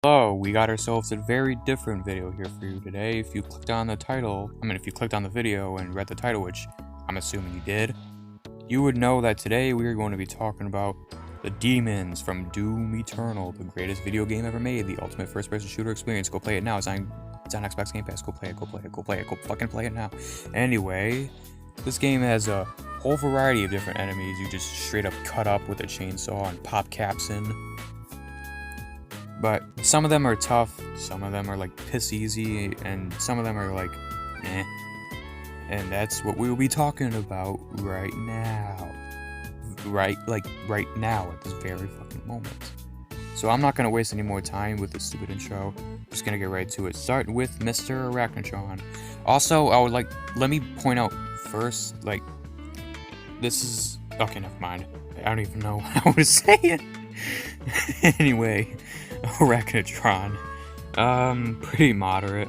Hello, we got ourselves a very different video here for you today. If you clicked on the title, if you clicked on the video and read the title, which I'm assuming you did, you would know that today we are going to be talking about the demons from Doom Eternal, the greatest video game ever made, the ultimate first-person shooter experience. Go play it now. It's on Xbox Game Pass. Go play it, go play it, go play it, go fucking play it now. Anyway, this game has a whole variety of different enemies you just straight up cut up with a chainsaw and pop caps in. But some of them are tough, some of them are like piss easy, and some of them are like, eh. And that's what we will be talking about right now. Right now, at this very fucking moment. So I'm not going to waste any more time with this stupid intro. I'm just going to get right to it. Start with Mr. Arachnotron. Also, let me point out first, this is, okay, never mind. I don't even know how to say it. Anyway, Arachnotron. Pretty moderate.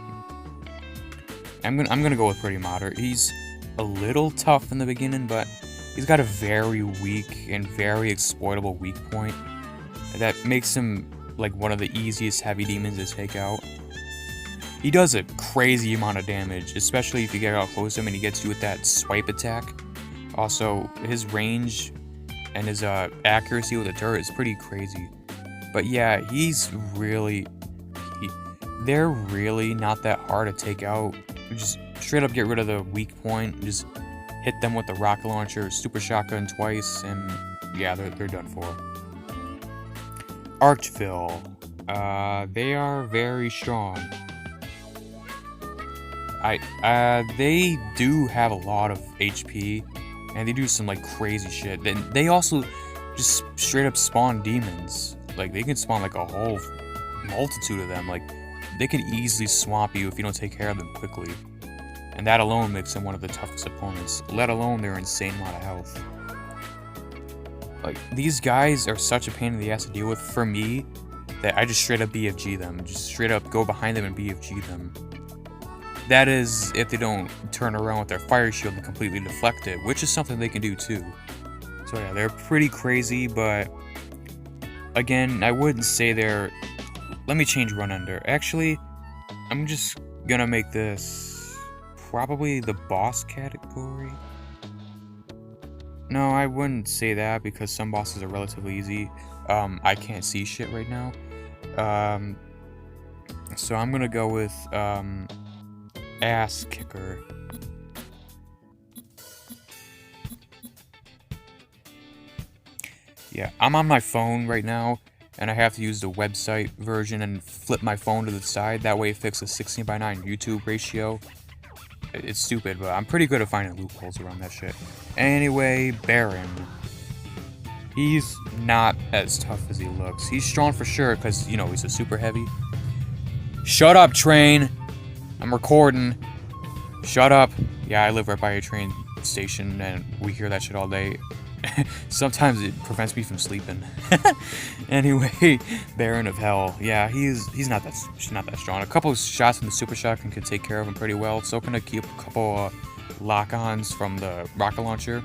I'm gonna go with pretty moderate. He's a little tough in the beginning, but he's got a very weak and very exploitable weak point that makes him like one of the easiest heavy demons to take out. He does a crazy amount of damage, especially if you get out close to him and he gets you with that swipe attack. Also, his range and his accuracy with the turret is pretty crazy. But yeah, they're really not that hard to take out. You just straight up get rid of the weak point, just hit them with the rocket launcher, super shotgun twice, and yeah, they're done for. Archville. They are very strong. They do have a lot of HP, and they do some like crazy shit. Then they also just straight up spawn demons. Like they can spawn like a whole multitude of them. Like they can easily swamp you if you don't take care of them quickly. And that alone makes them one of the toughest opponents, let alone their insane amount of health. Like these guys are such a pain in the ass to deal with for me that I just straight up BFG them. Just straight up go behind them and BFG them. That is if they don't turn around with their fire shield and completely deflect it, which is something they can do too. So yeah, they're pretty crazy, but again, I wouldn't say they're... Let me change Run Under. Actually, I'm just gonna make this probably the boss category. No, I wouldn't say that because some bosses are relatively easy. I can't see shit right now. So I'm gonna go with Ass Kicker. Yeah, I'm on my phone right now, and I have to use the website version and flip my phone to the side. That way it fixes a 16:9 YouTube ratio. It's stupid, but I'm pretty good at finding loopholes around that shit. Anyway, Baron. He's not as tough as he looks. He's strong for sure, because, you know, he's a super heavy. Shut up, train! I'm recording. Shut up. Yeah, I live right by a train station, and we hear that shit all day. Sometimes it prevents me from sleeping. Anyway, Baron of Hell. Yeah, he's not that strong. A couple of shots from the super shotgun can take care of him pretty well. So can keep a couple lock-ons from the rocket launcher.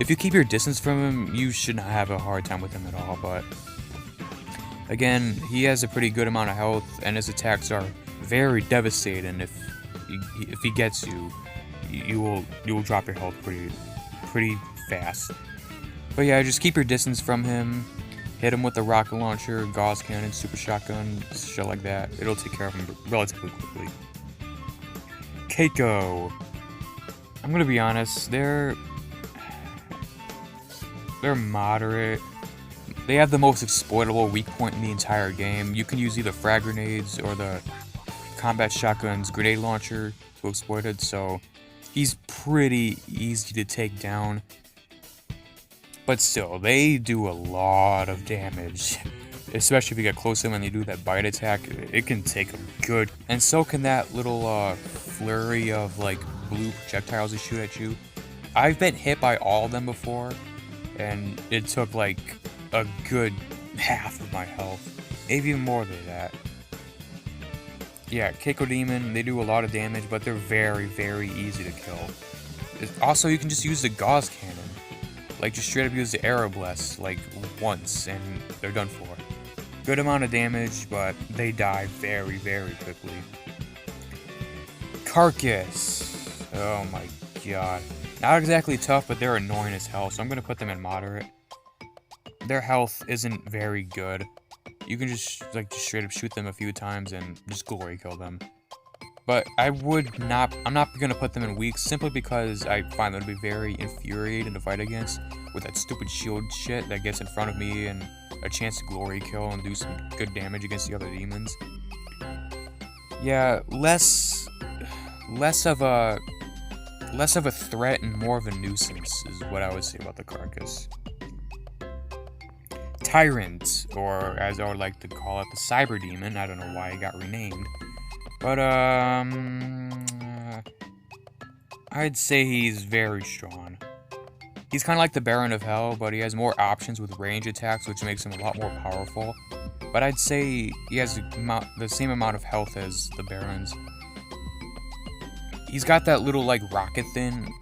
If you keep your distance from him, you should not have a hard time with him at all. But again, he has a pretty good amount of health, and his attacks are very devastating. If he gets you, you will drop your health pretty fast. But yeah, just keep your distance from him. Hit him with the rocket launcher, gauze cannon, super shotgun, shit like that. It'll take care of him relatively quickly. Keiko. I'm gonna be honest, they're moderate. They have the most exploitable weak point in the entire game. You can use either frag grenades or the combat shotgun's grenade launcher to exploit it, so he's pretty easy to take down. But still, they do a lot of damage. Especially if you get close to them and they do that bite attack, it can take a good... And so can that little flurry of like blue projectiles they shoot at you. I've been hit by all of them before, and it took like a good half of my health. Maybe even more than that. Yeah, Keiko Demon, they do a lot of damage, but they're very, very easy to kill. Also, you can just use the gauze cannon. Like, just straight up use the arrow blast, like, once, and they're done for. Good amount of damage, but they die very, very quickly. Carcass. Oh my god. Not exactly tough, but they're annoying as hell, so I'm gonna put them in moderate. Their health isn't very good. You can just straight up shoot them a few times and just glory kill them. But I'm not gonna put them in weak simply because I find them to be very infuriating to fight against with that stupid shield shit that gets in front of me and a chance to glory kill and do some good damage against the other demons. Yeah, less of a threat and more of a nuisance is what I would say about the Carcass. Tyrant, or as I would like to call it, the Cyber Demon. I don't know why it got renamed. But, I'd say he's very strong. He's kind of like the Baron of Hell, but he has more options with range attacks, which makes him a lot more powerful. But I'd say he has the same amount of health as the Barons. He's got that little, rocket thing,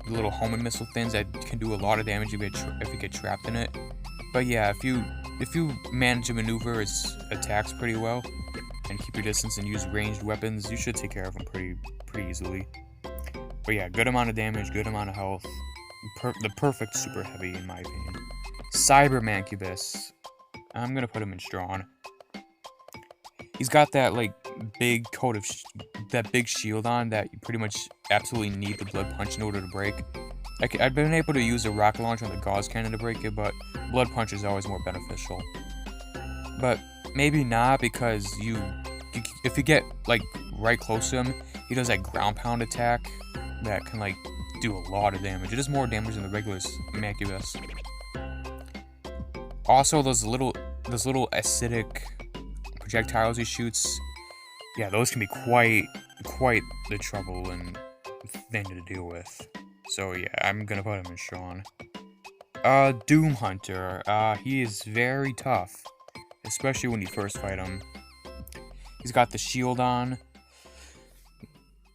the little homing missile things that can do a lot of damage if you get trapped in it. But yeah, if you manage to maneuver his attacks pretty well, and keep your distance and use ranged weapons, you should take care of him pretty easily. But yeah, good amount of damage, good amount of health. The perfect super heavy in my opinion. Cyber Mancubus. I'm gonna put him in strong. He's got that big coat of that big shield on that you pretty much absolutely need the blood punch in order to break. I've been able to use a rocket launcher and the gauze cannon to break it, but blood punch is always more beneficial. But maybe not, because if you get right close to him, he does that ground pound attack that can do a lot of damage. It does more damage than the regular Mancubus. Also, those little acidic projectiles he shoots, yeah, those can be quite the trouble and thing to deal with. So yeah, I'm gonna put him in strong. Doomhunter. He is very tough, especially when you first fight him. He's got the shield on,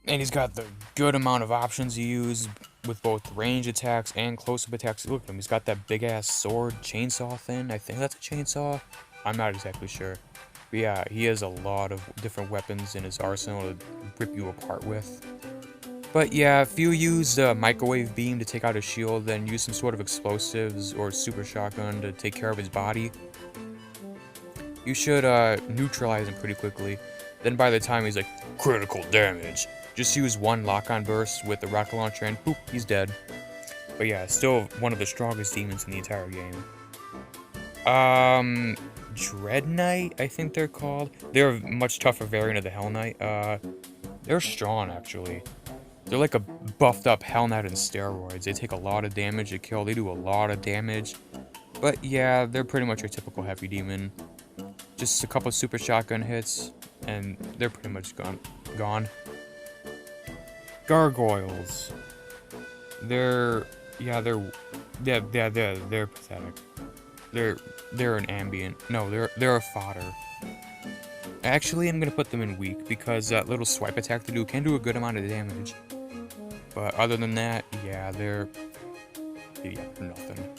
and he's got the good amount of options to use with both range attacks and close-up attacks. Look at him, he's got that big-ass sword chainsaw thing. I think that's a chainsaw. I'm not exactly sure. But yeah, he has a lot of different weapons in his arsenal to rip you apart with. But yeah, if you use a microwave beam to take out his shield, then use some sort of explosives or super shotgun to take care of his body, you should neutralize him pretty quickly. Then by the time he's critical damage, just use one lock-on burst with the rocket launcher and boop, he's dead. But yeah, still one of the strongest demons in the entire game. Dread Knight, I think they're called. They're a much tougher variant of the Hell Knight. They're strong, actually. They're like a buffed up Hell Knight in steroids. They take a lot of damage to kill. They do a lot of damage. But yeah, they're pretty much your typical heavy demon. Just a couple super shotgun hits, and they're pretty much gone. Gargoyles. They're pathetic. They're an ambient. No, they're a fodder. Actually, I'm gonna put them in weak because that little swipe attack they do can do a good amount of damage. But other than that, yeah, they're nothing.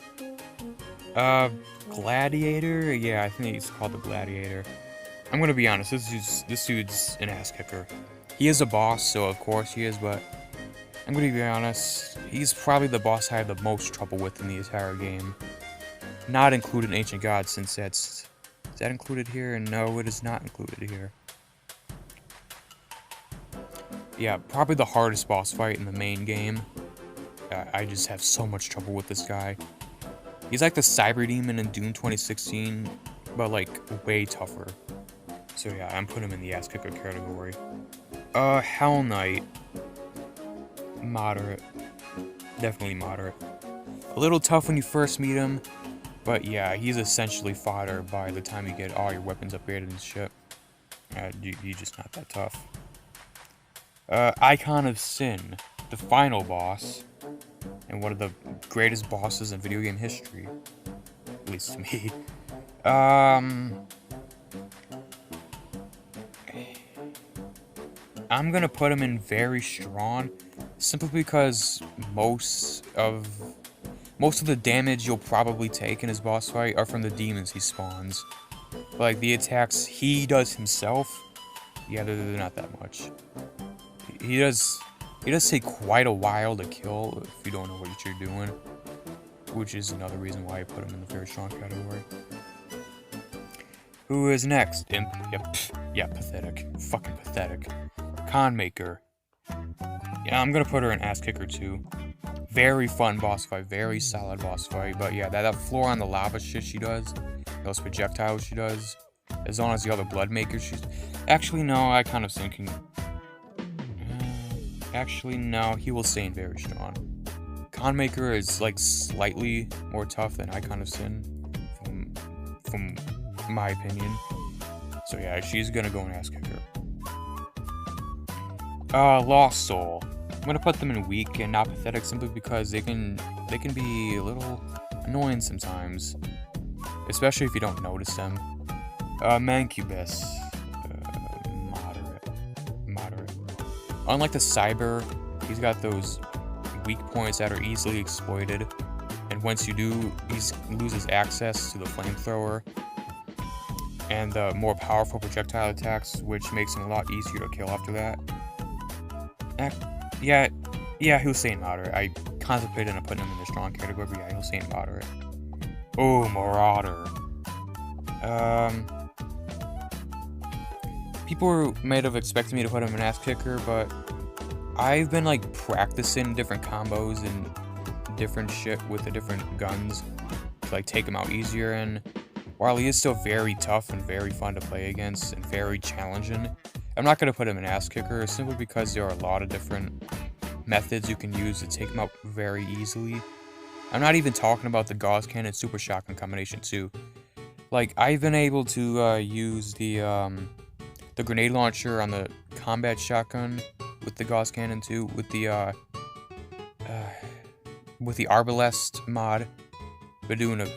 Gladiator? Yeah, I think he's called the Gladiator. I'm gonna be honest, this dude's an ass kicker. He is a boss, so of course he is, but I'm gonna be honest, he's probably the boss I had the most trouble with in the entire game. Not including Ancient Gods, since is that included here? No, it is not included here. Yeah, probably the hardest boss fight in the main game. I just have so much trouble with this guy. He's like the Cyber Demon in Doom 2016, but way tougher. So yeah, I'm putting him in the ass kicker category. Hell Knight. Moderate. Definitely moderate. A little tough when you first meet him, but yeah, he's essentially fodder by the time you get all your weapons upgraded and shit. You're just not that tough. Icon of Sin, the final boss, and one of the greatest bosses in video game history, at least to me. I'm gonna put him in very strong, simply because most of the damage you'll probably take in his boss fight are from the demons he spawns. But, like, the attacks he does himself, yeah, they're not that much. He does take quite a while to kill if you don't know what you're doing, which is another reason why I put him in the very strong category. Who is next? Imp. Yep. Yeah, pathetic. Fucking pathetic. Conmaker. Yeah, I'm gonna put her in ass kicker too. Very fun boss fight, very solid boss fight. But yeah, that floor on the lava shit she does, those projectiles she does, as long as the other blood makers she's. Actually, no, I kind of thinking. Actually, no, he will stay in very strong. Conmaker is like slightly more tough than Icon of Sin, from my opinion. So yeah, she's gonna go in ass kicker. Lost Soul. I'm gonna put them in weak and not pathetic simply because they can be a little annoying sometimes, especially if you don't notice them. Mancubus. Moderate. Unlike the Cyber, he's got those weak points that are easily exploited, and once you do, he loses access to the flamethrower and the more powerful projectile attacks, which makes him a lot easier to kill after that. Yeah, he'll stay in moderate. I contemplated on putting him in the strong category, but yeah, he'll stay in moderate. Oh, Marauder. People might have expected me to put him in ass kicker, but I've been like practicing different combos and different shit with the different guns to like take him out easier. And while he is still very tough and very fun to play against and very challenging, I'm not gonna put him in ass kicker simply because there are a lot of different methods you can use to take him out very easily. I'm not even talking about the Gauss Cannon Super Shotgun combination too. Like, I've been able to use the grenade launcher on the combat shotgun with the Gauss Cannon too, with the Arbalest mod. Been doing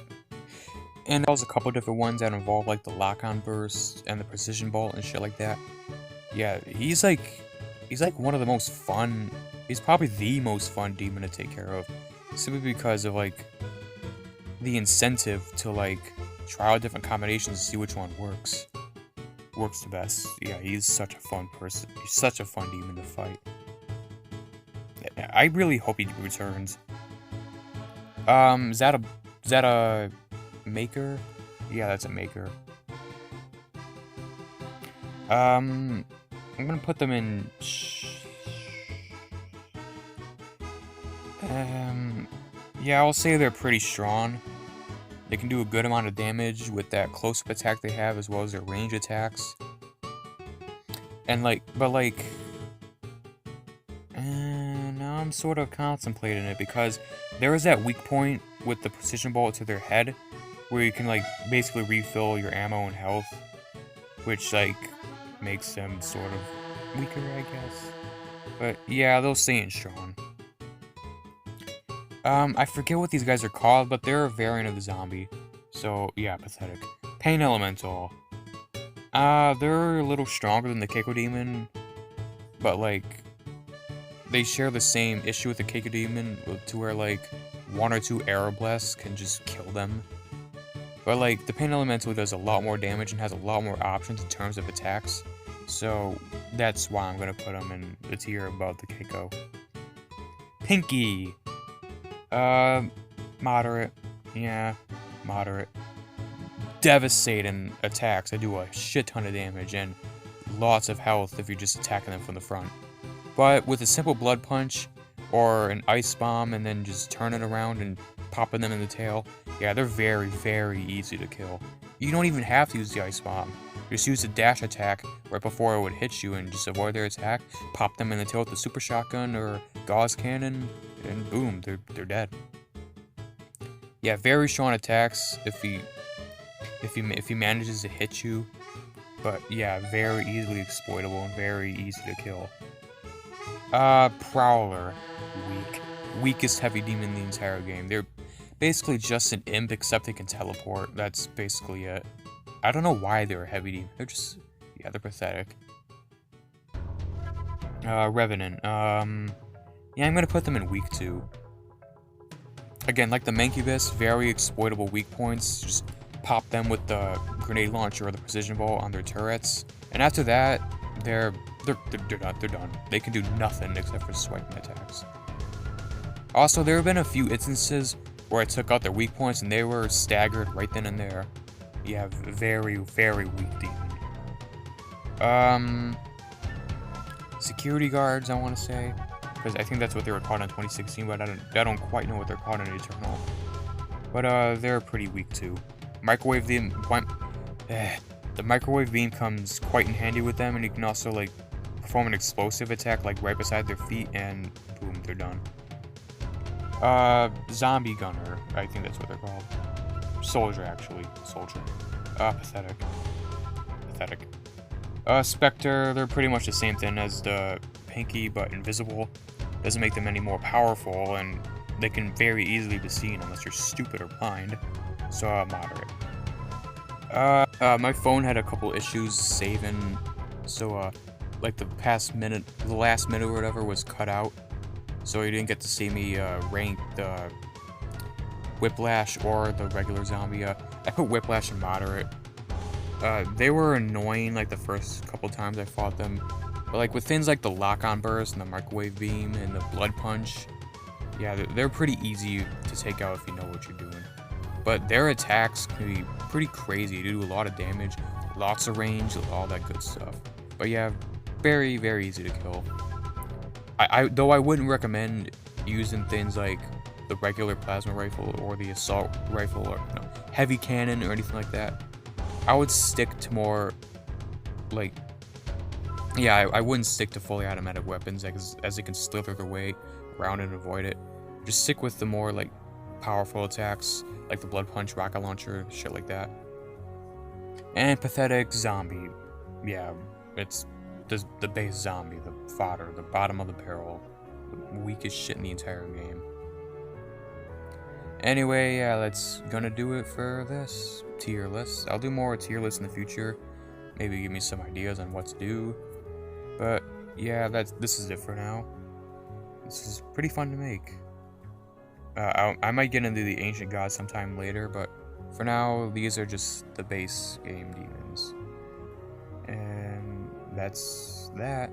and there's a couple different ones that involve like the lock-on burst and the precision bolt and shit like that. Yeah, he's like one of the most fun. He's probably the most fun demon to take care of, simply because of like the incentive to like try out different combinations to see which one works the best. Yeah, he's such a fun person. He's such a fun demon to fight. I really hope he returns. Is that a maker? Yeah, that's a maker. I'm gonna put them in. Yeah, I'll say they're pretty strong. They can do a good amount of damage with that close-up attack they have, as well as their range attacks. And now I'm sort of contemplating it because there is that weak point with the precision bolt to their head, where you can like basically refill your ammo and health, which like makes them sort of weaker, I guess. But yeah, they'll stay in strong. I forget what these guys are called, but they're a variant of the zombie. So, yeah, pathetic. Pain Elemental. They're a little stronger than the Keiko Demon, but, like, they share the same issue with the Keiko Demon, to where, like, one or two Arrow Blasts can just kill them. But, like, the Pain Elemental does a lot more damage and has a lot more options in terms of attacks, so that's why I'm gonna put them in the tier above the Keiko. Pinky! Moderate. Yeah, moderate. Devastating attacks. They do a shit ton of damage and lots of health if you're just attacking them from the front. But with a simple blood punch or an ice bomb and then just turning around and popping them in the tail, yeah, they're very, very easy to kill. You don't even have to use the ice bomb. Just use the dash attack right before it would hit you and just avoid their attack, pop them in the tail with the super shotgun or gauze cannon, and boom, they're dead. Yeah, very strong attacks if he manages to hit you, but yeah, very easily exploitable and very easy to kill. Prowler, weakest heavy demon in the entire game. They're basically just an imp except they can teleport. That's basically it. I don't know why they're a heavy demon. They're just, yeah, they're pathetic. Revenant. Yeah, I'm gonna put them in weak too. Again, like the Mancubus, very exploitable weak points. Just pop them with the grenade launcher or the precision ball on their turrets, and after that, they're done. They can do nothing except for swiping attacks. Also, there have been a few instances where I took out their weak points and they were staggered right then and there. Yeah, very, very weak demon. Security guards, I want to say, because I think that's what they were called in 2016, but I don't quite know what they're called in Eternal. But they're pretty weak too. Microwave beam, the microwave beam comes quite in handy with them, and you can also like perform an explosive attack like right beside their feet, and boom, they're done. Zombie gunner, I think that's what they're called. Soldier, actually, soldier. Pathetic. Spectre, they're pretty much the same thing as the Pinky, but invisible. Doesn't make them any more powerful, and they can very easily be seen unless you're stupid or blind. So, moderate. My phone had a couple issues saving, so, like the last minute or whatever was cut out, so you didn't get to see me, rank the Whiplash or the regular zombie. I put Whiplash in moderate. They were annoying, like, the first couple times I fought them, but, like, with things like the lock-on burst and the microwave beam and the blood punch, yeah, they're pretty easy to take out if you know what you're doing. But their attacks can be pretty crazy. They do a lot of damage, lots of range, all that good stuff. But yeah, very, very easy to kill. Though I wouldn't recommend using things like the regular plasma rifle or the assault rifle or heavy cannon or anything like that. I would stick to more, like, yeah, I wouldn't stick to fully automatic weapons as they can slither their way around and avoid it. Just stick with the more, like, powerful attacks, like the blood punch, rocket launcher, shit like that. And pathetic zombie. Yeah, it's the base zombie, the fodder, the bottom of the barrel, the weakest shit in the entire game. Anyway, yeah, that's gonna do it for this tier list. I'll do more tier lists in the future. Maybe give me some ideas on what to do. But yeah, this is it for now. This is pretty fun to make. I might get into the ancient gods sometime later, but for now, these are just the base game demons. And that's that.